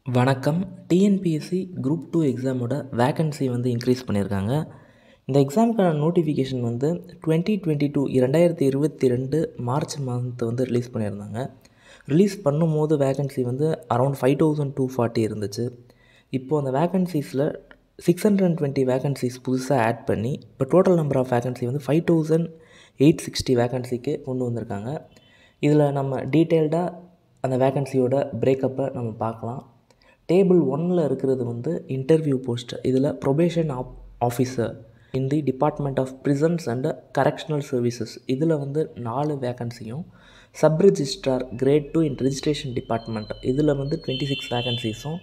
வணக்கம். TNPSC group 2 எக்ஸாமோட vacancy வந்து increase பண்ணியிருக்காங்க. இந்த எக்ஸாமுக்கான நோட்டிஃபிகேஷன் வந்து 2022 மார்ச் மந்த் வந்து ரிலீஸ் பண்ணியிருந்தாங்க. ரிலீஸ் பண்ணும்போது வேக்கன்சி வந்து அரௌண்ட் 5240 இருந்துச்சு. இப்போது அந்த வேக்கன்சிஸில் 620 வேக்கன்சிஸ் புதுசாக ஆட் பண்ணி இப்போ டோட்டல் நம்பர் ஆஃப் வேக்கன்சி வந்து 5860 வேக்கன்சிக்கு கொண்டு வந்திருக்காங்க. இதில் நம்ம டீட்டெயில்டாக அந்த வேக்கன்சியோட பிரேக்கப்பை நம்ம பார்க்கலாம். டேபிள் 1ல் இருக்கிறது வந்து இன்டர்வியூ போஸ்ட். இதில் probation officer in the department of prisons and correctional services இதில் வந்து 4 வேக்கன்சியும், sub registrar grade 2 in registration department இதில் வந்து 26 வேக்கன்சிஸும்,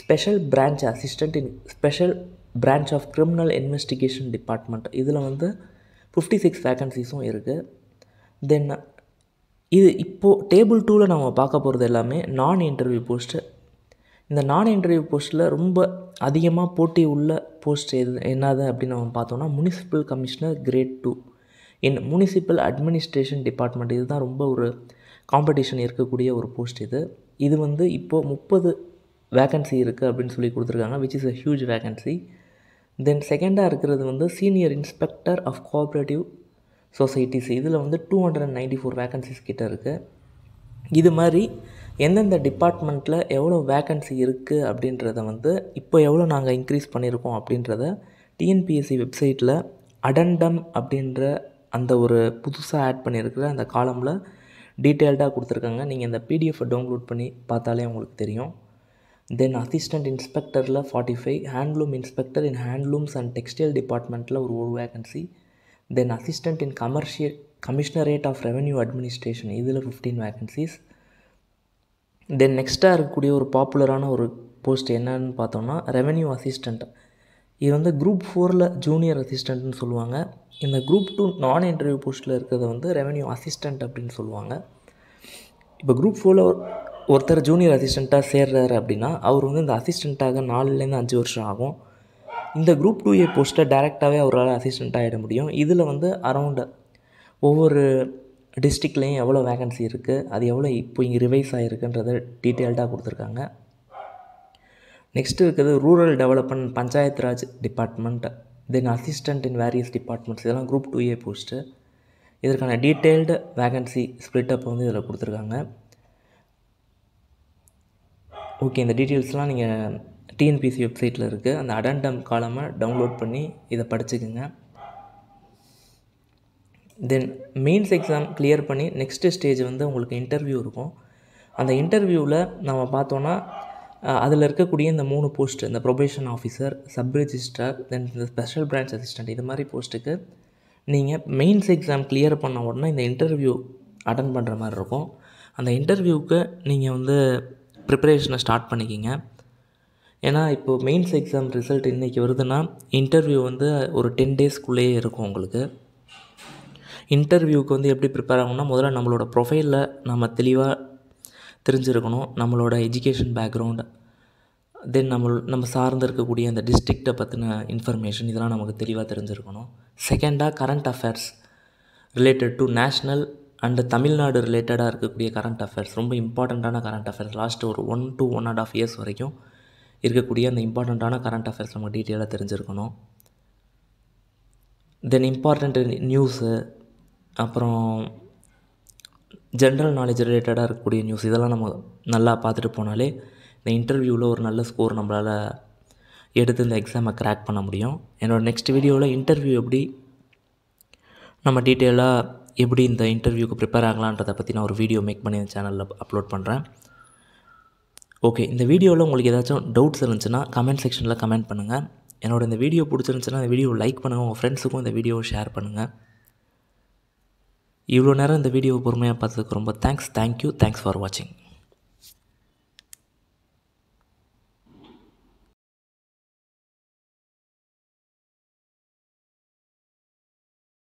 special branch assistant in special branch of criminal investigation department இதில் வந்து 56 வேக்கன்சிஸும் இருக்குது. தென் இது இப்போது டேபிள் 2ல் நம்ம பார்க்க போகிறது எல்லாமே நான் இன்டர்வியூ போஸ்ட்டு. இந்த நான் இன்டர்வியூ போஸ்ட்டில் ரொம்ப அதிகமாக போட்டி உள்ள போஸ்ட் என்னது அப்படின்னு நம்ம பார்த்தோன்னா முனிசிபல் கமிஷனர் கிரேட் 2 இன் முனிசிபல் அட்மினிஸ்ட்ரேஷன் டிபார்ட்மெண்ட். இதுதான் ரொம்ப ஒரு காம்படிஷன் இருக்கக்கூடிய ஒரு போஸ்ட். இது வந்து இப்போது 30 வேக்கன்சி இருக்குது அப்படின்னு சொல்லி கொடுத்துருக்காங்க, which is a huge vacancy. Then செகண்டாக இருக்கிறது வந்து senior inspector of cooperative societies இதில் வந்து 294 வேக்கன்சிஸ் கிட்ட இருக்குது. இது மாதிரி எந்தெந்த டிபார்ட்மெண்ட்டில் எவ்வளோ வேக்கன்சி இருக்குது அப்படின்றத வந்து இப்போ எவ்வளோ நாங்கள் இன்க்ரீஸ் பண்ணியிருக்கோம் அப்படின்றத டிஎன்பிஎஸ்சி வெப்சைட்டில் அடண்டம் அப்படின்ற அந்த ஒரு புதுசாக ஆட் பண்ணியிருக்கிற அந்த காலமில் டீட்டெயில்டாக கொடுத்துருக்காங்க. நீங்கள் இந்த பிடிஎஃப்பை டவுன்லோட் பண்ணி பார்த்தாலே உங்களுக்கு தெரியும். தென் அசிஸ்டண்ட் இன்ஸ்பெக்டரில் 45, handloom inspector in handlooms and textile டிபார்ட்மெண்ட்டில் ஒரு vacancy. Then assistant in commissionerate of revenue administration இதில் 15 வேக்கன்சிஸ். தென் நெக்ஸ்ட்டாக இருக்கக்கூடிய ஒரு பாப்புலரான ஒரு போஸ்ட் என்னன்னு பார்த்தோம்னா ரெவென்யூ அசிஸ்டண்ட். இது வந்து குரூப் 4ல் ஜூனியர் அசிஸ்டண்ட்னு சொல்லுவாங்க. இந்த குரூப் 2 நான் இன்டர்வியூ போஸ்ட்டில் இருக்கிறத வந்து ரெவென்யூ அசிஸ்டண்ட் அப்படின்னு சொல்லுவாங்க. இப்போ குரூப் 4ல் ஒருத்தர் ஜூனியர் அசிஸ்டண்ட்டாக சேர்றாரு அப்படின்னா அவர் வந்து இந்த அசிஸ்டண்ட்டாக 4லேருந்து 5 வருஷம் ஆகும். இந்த குரூப் 2A போஸ்ட்டை டைரெக்டாகவே அவரால் அசிஸ்டண்ட்டாக ஆகிட முடியும். இதில் வந்து அரௌண்டு ஒவ்வொரு டிஸ்ட்ரிக்ட்லேயும் எவ்வளோ வேக்கன்சி இருக்குது, அது எவ்வளோ இப்போ இங்கே ரிவைஸ் ஆகிருக்குன்றதை டீட்டெயில்டாக கொடுத்துருக்காங்க. நெக்ஸ்ட் இருக்கிறது rural development panchayat Raj department, then assistant in various departments இதெல்லாம் குரூப் 2A போஸ்ட்டு. இதற்கான டீட்டெயில்டு வேக்கன்சி ஸ்ப்ளிட்டப் வந்து இதில் கொடுத்துருக்காங்க. ஓகே, இந்த டீட்டெயில்ஸ்லாம் நீங்கள் டிஎன்பிஎஸ்சி வெப்சைட்டில் இருக்குது. அந்த அடண்டம் காலமை டவுன்லோட் பண்ணி இதை படிச்சுக்குங்க. தென் மெயின்ஸ் எக்ஸாம் கிளியர் பண்ணி நெக்ஸ்ட்டு ஸ்டேஜ் வந்து உங்களுக்கு இன்டர்வியூ இருக்கும். அந்த இன்டர்வியூவில் நம்ம பார்த்தோன்னா அதில் இருக்கக்கூடிய இந்த 3 போஸ்ட்டு, இந்த ப்ரொபேஷன் ஆஃபீஸர், சப் ரிஜிஸ்ட்ரார், தென் இந்த ஸ்பெஷல் பிரான்ச் அசிஸ்டண்ட் இது மாதிரி போஸ்ட்டுக்கு நீங்கள் மெயின்ஸ் எக்ஸாம் கிளியர் பண்ண உடனே இந்த இன்டர்வியூ அட்டன் பண்ணுற மாதிரி இருக்கும். அந்த இன்டர்வியூவுக்கு நீங்கள் வந்து ப்ரிப்பரேஷனை ஸ்டார்ட் பண்ணிக்கிங்க. ஏன்னா இப்போது மெயின்ஸ் எக்ஸாம் ரிசல்ட் இன்றைக்கி வருதுன்னா இன்டர்வியூ வந்து ஒரு 10 டேஸ்க்குள்ளேயே இருக்கும் உங்களுக்கு. இன்டர்வியூக்கு வந்து எப்படி ப்ரிப்பேர் ஆகணும்னா முதல்ல நம்மளோட ப்ரொஃபைலில் நம்ம தெளிவாக தெரிஞ்சிருக்கணும். நம்மளோட எஜுகேஷன் பேக்ரவுண்டு, தென் நம்ம சார்ந்து இருக்கக்கூடிய அந்த டிஸ்ட்ரிக்டை பற்றின இன்ஃபர்மேஷன் இதெல்லாம் நமக்கு தெளிவாக தெரிஞ்சிருக்கணும். செகண்டாக current affairs related to national and Tamil Nadu ரிலேட்டடாக இருக்கக்கூடிய கரண்ட் அஃபேர்ஸ், ரொம்ப இம்பார்ட்டண்ட்டான கரண்ட் அஃபேர்ஸ், லாஸ்ட்டு ஒரு 1 to 1.5 years வரைக்கும் இருக்கக்கூடிய அந்த இம்பார்ட்டண்ட்டான கரண்ட் அஃபேர்ஸ் நமக்கு டீட்டெயிலாக தெரிஞ்சிருக்கணும். தென் இம்பார்ட்டண்ட் நியூஸு, அப்புறம் ஜென்ரல் நாலேஜ் ரிலேட்டடாக இருக்கக்கூடிய நியூஸ் இதெல்லாம் நம்ம நல்லா பார்த்துட்டு போனாலே இந்த இன்டர்வியூவில் ஒரு நல்ல ஸ்கோர் நம்மளால் எடுத்து இந்த எக்ஸாமை க்ராக் பண்ண முடியும். என்னோடய நெக்ஸ்ட் வீடியோவில் இன்டர்வியூ எப்படி நம்ம டீட்டெயிலாக எப்படி இந்த இன்டர்வியூக்கு ப்ரிப்பேர் ஆகலான்றதை பற்றி நான் ஒரு வீடியோ மேக் பண்ணி இந்த சேனலில் அப்லோட் பண்ணுறேன். ஓகே, இந்த வீடியோவில் உங்களுக்கு ஏதாச்சும் டவுட்ஸ் இருந்துச்சுன்னா கமெண்ட் செக்ஷனில் கமெண்ட் பண்ணுங்கள். என்னோடய இந்த வீடியோ பிடிச்சிருந்துச்சுன்னா இந்த வீடியோ லைக் பண்ணுங்கள், உங்கள் ஃப்ரெண்ட்ஸுக்கும் இந்த வீடியோவை ஷேர் பண்ணுங்கள். இவ்வளோ நேரம் இந்த வீடியோவை பொறுமையாக பார்த்ததுக்கு ரொம்ப தேங்க்ஸ் ஃபார் வாட்சிங்.